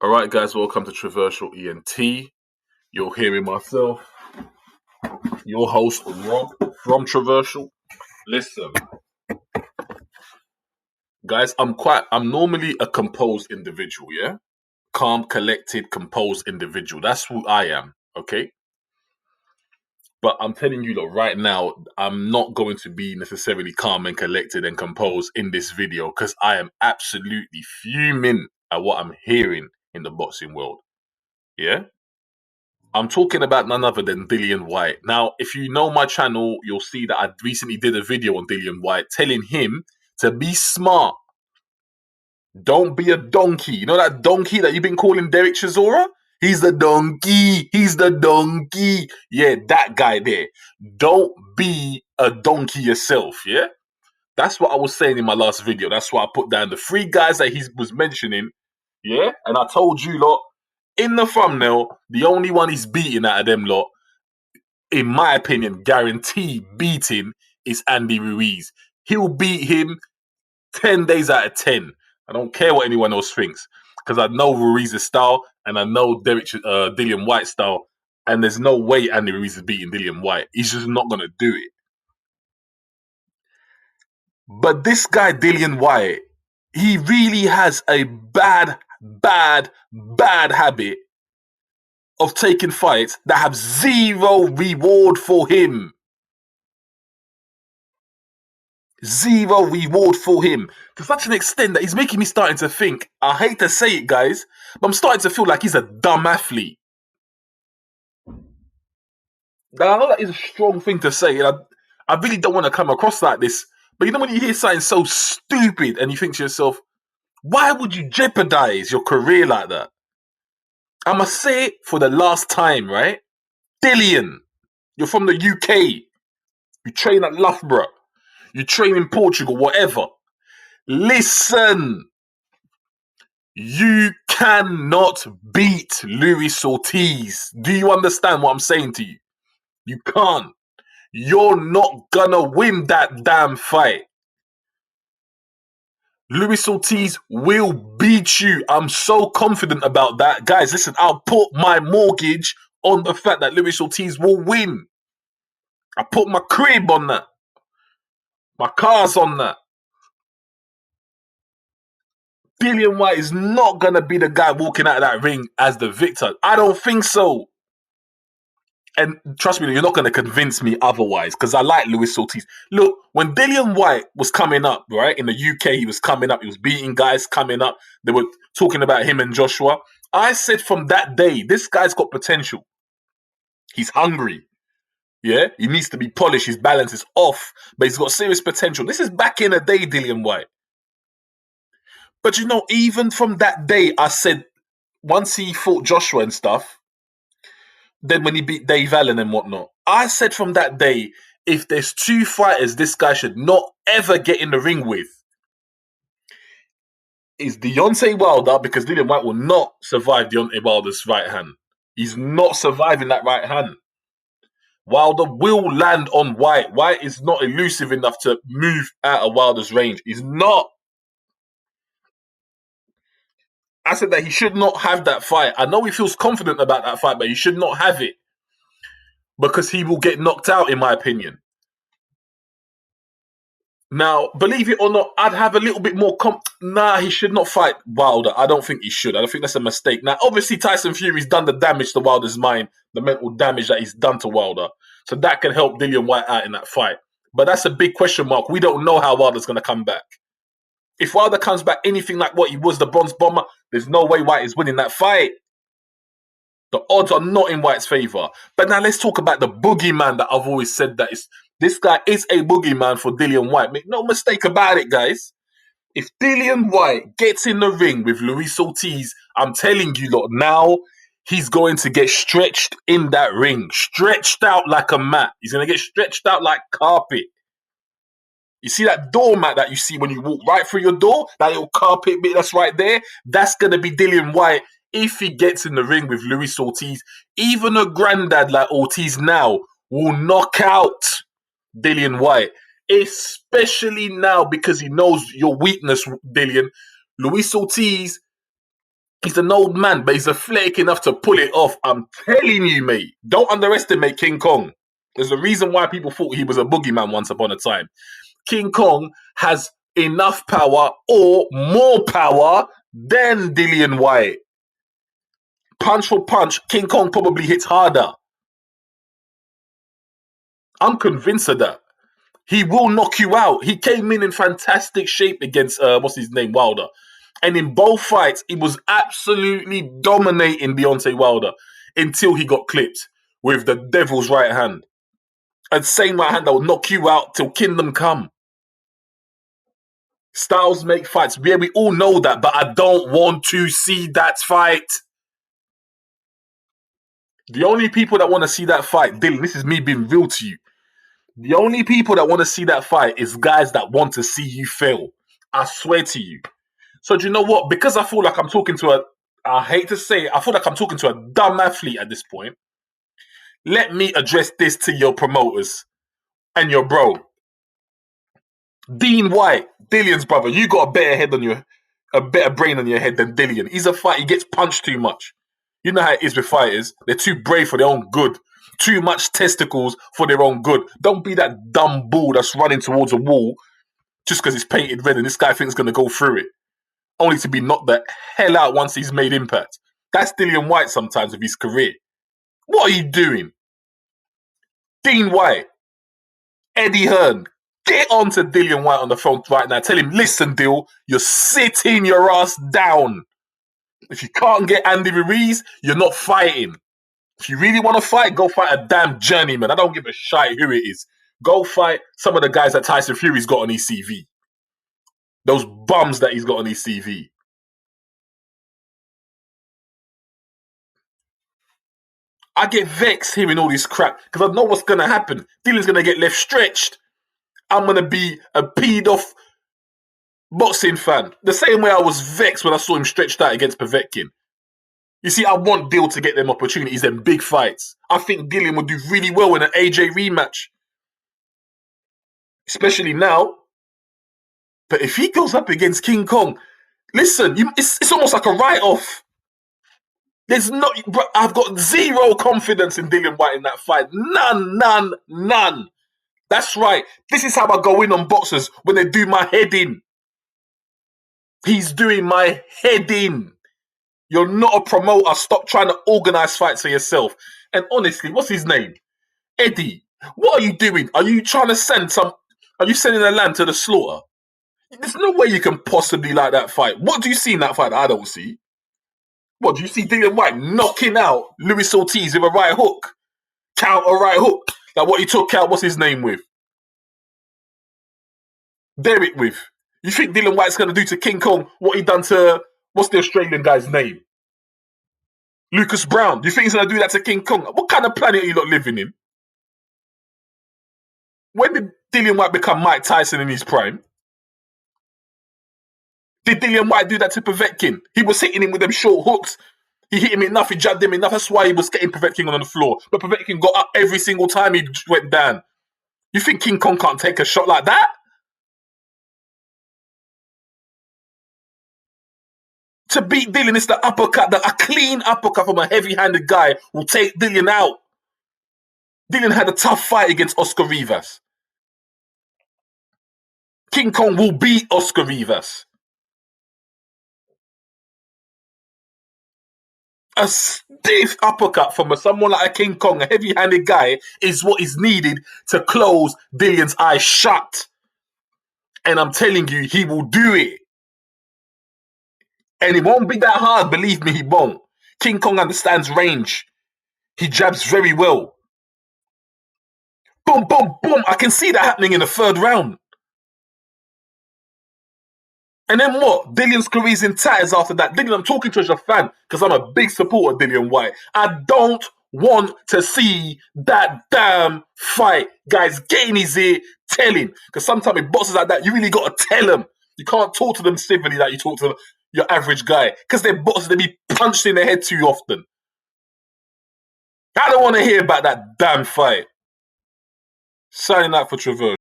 All right, guys, welcome to Traversal ENT. You're hearing myself, your host, Rob from Traversal. Listen, guys, I'm normally a composed individual, yeah? Calm, collected, composed individual. That's who I am, okay? But I'm telling you that right now, I'm not going to be necessarily calm and collected and composed in this video because I am absolutely fuming at what I'm hearing in the boxing world, yeah? I'm talking about none other than Dillian White. Now, if you know my channel, you'll see that I recently did a video on Dillian White telling him to be smart. Don't be a donkey. You know that donkey that you've been calling Derek Chisora? He's the donkey. He's the donkey. Yeah, that guy there. Don't be a donkey yourself, yeah? That's what I was saying in my last video. That's why I put down the three guys that he was mentioning, yeah? And I told you lot in the thumbnail, the only one he's beating out of them lot, in my opinion, guarantee beating is Andy Ruiz. He'll beat him 10 days out of 10. I don't care what anyone else thinks because I know Ruiz's style and I know Dillian White's style. And there's no way Andy Ruiz is beating Dillian White. He's just not going to do it. But this guy, Dillian White, he really has a bad habit of taking fights that have zero reward for him. Zero reward for him to such an extent that he's making me starting to think. I hate to say it, guys, but I'm starting to feel like he's a dumb athlete. Now, I know that is a strong thing to say, and I really don't want to come across like this. But you know when you hear something so stupid and you think to yourself, why would you jeopardize your career like that? I must say it for the last time, right? Dillian, you're from the UK. You train at Loughborough. You train in Portugal, whatever. Listen. You cannot beat Luis Ortiz. Do you understand what I'm saying to you? You can't. You're not gonna win that damn fight. Luis Ortiz will beat you. I'm so confident about that. Guys, listen, I'll put my mortgage on the fact that Luis Ortiz will win. I put my crib on that. My car's on that. Dillian White is not gonna be the guy walking out of that ring as the victor. I don't think so. And trust me, you're not going to convince me otherwise because I like Luis Ortiz. Look, when Dillian White was coming up, right, in the UK, he was coming up, he was beating guys coming up. They were talking about him and Joshua. I said from that day, this guy's got potential. He's hungry. Yeah, he needs to be polished. His balance is off, but he's got serious potential. This is back in the day, Dillian White. But you know, even from that day, I said once he fought Joshua and stuff, then when he beat Dave Allen and whatnot, I said from that day, if there's two fighters this guy should not ever get in the ring with, is Deontay Wilder, because Dillian White will not survive Deontay Wilder's right hand. He's not surviving that right hand. Wilder will land on White. White is not elusive enough to move out of Wilder's range. He's not. I said that he should not have that fight. I know he feels confident about that fight, but he should not have it because he will get knocked out, in my opinion. Now, believe it or not, I'd have a little bit more Nah, he should not fight Wilder. I don't think he should. I don't think that's a mistake. Now, obviously, Tyson Fury's done the damage to Wilder's mind, the mental damage that he's done to Wilder. So that can help Dillian White out in that fight. But that's a big question mark. We don't know how Wilder's going to come back. If Wilder comes back anything like what he was, the Bronze Bomber, there's no way White is winning that fight. The odds are not in White's favour. But now let's talk about the boogeyman that I've always said that is. This guy is a boogeyman for Dillian White. Make no mistake about it, guys. If Dillian White gets in the ring with Luis Ortiz, I'm telling you lot, now he's going to get stretched in that ring. Stretched out like a mat. He's going to get stretched out like carpet. You see that doormat that you see when you walk right through your door? That little carpet bit that's right there? That's going to be Dillian White if he gets in the ring with Luis Ortiz. Even a granddad like Ortiz now will knock out Dillian White. Especially now because he knows your weakness, Dillian. Luis Ortiz He's an old man, but he's athletic enough to pull it off. I'm telling you, mate. Don't underestimate King Kong. There's a reason why people thought he was a boogeyman once upon a time. King Kong has enough power or more power than Dillian Whyte. Punch for punch, King Kong probably hits harder. I'm convinced of that. He will knock you out. He came in fantastic shape against, what's his name, Wilder. And in both fights, he was absolutely dominating Deontay Wilder until he got clipped with the devil's right hand. And same right hand that will knock you out till kingdom come. Styles make fights. Yeah, we all know that, but I don't want to see that fight. The only people that want to see that fight, Dylan, this is me being real to you. The only people that want to see that fight is guys that want to see you fail. I swear to you. So do you know what? Because I feel like I'm talking to I hate to say it, I feel like I'm talking to a dumb athlete at this point. Let me address this to your promoters and your bro. Dean White, Dillian's brother, you got a better brain on your head than Dillian. He's a fighter, he gets punched too much. You know how it is with fighters. They're too brave for their own good. Too much testicles for their own good. Don't be that dumb bull that's running towards a wall just because it's painted red and this guy thinks going to go through it. Only to be knocked the hell out once he's made impact. That's Dillian Whyte sometimes with his career. What are you doing? Dean White, Eddie Hearn, get on to Dillian Whyte on the phone right now. Tell him, listen, Dill, you're sitting your ass down. If you can't get Andy Ruiz, you're not fighting. If you really want to fight, go fight a damn journeyman. I don't give a shite who it is. Go fight some of the guys that Tyson Fury's got on his CV. Those bums that he's got on his CV. I get vexed hearing all this crap because I know what's going to happen. Dylan's going to get left stretched. I'm going to be a peed off boxing fan. The same way I was vexed when I saw him stretched out against Povetkin. You see, I want Dill to get them opportunities, them big fights. I think Dillian would do really well in an AJ rematch. Especially now. But if he goes up against King Kong, listen, it's almost like a write-off. I've got zero confidence in Dillian Whyte in that fight. None. That's right. This is how I go in on boxers when they do my head in. He's doing my head in. You're not a promoter. Stop trying to organize fights for yourself. And honestly, what's his name? Eddie. What are you doing? Are you trying to are you sending a lamb to the slaughter? There's no way you can possibly like that fight. What do you see in that fight that I don't see? What, do you see Dillian Whyte knocking out Luis Ortiz with a right hook? Counter right hook. Like what he took out, what's his name with? Derek with. You think Dillian Whyte's going to do to King Kong what he done to, what's the Australian guy's name? Lucas Brown. Do you think he's going to do that to King Kong? What kind of planet are you lot living in? When did Dillian Whyte become Mike Tyson in his prime? Did Dillian Whyte do that to Povetkin? He was hitting him with them short hooks. He hit him enough, he jabbed him enough. That's why he was getting Povetkin on the floor. But Povetkin got up every single time he went down. You think King Kong can't take a shot like that? To beat Dillian, it's the uppercut. A clean uppercut from a heavy-handed guy will take Dillian out. Dillian had a tough fight against Oscar Rivas. King Kong will beat Oscar Rivas. A stiff uppercut from someone like a King Kong, a heavy-handed guy, is what is needed to close Dillian's eyes shut. And I'm telling you, he will do it. And it won't be that hard, believe me, he won't. King Kong understands range. He jabs very well. Boom, boom, boom. I can see that happening in the third round. And then what? Dillian's career's in tatters after that. Dillian, I'm talking to as a fan because I'm a big supporter of Dillian Whyte. I don't want to see that damn fight. Guys, get in his ear, tell him. Because sometimes with bosses like that, you really got to tell them. You can't talk to them civilly like you talk to your average guy. Because they're bosses, they be punched in the head too often. I don't want to hear about that damn fight. Signing out for Traverse.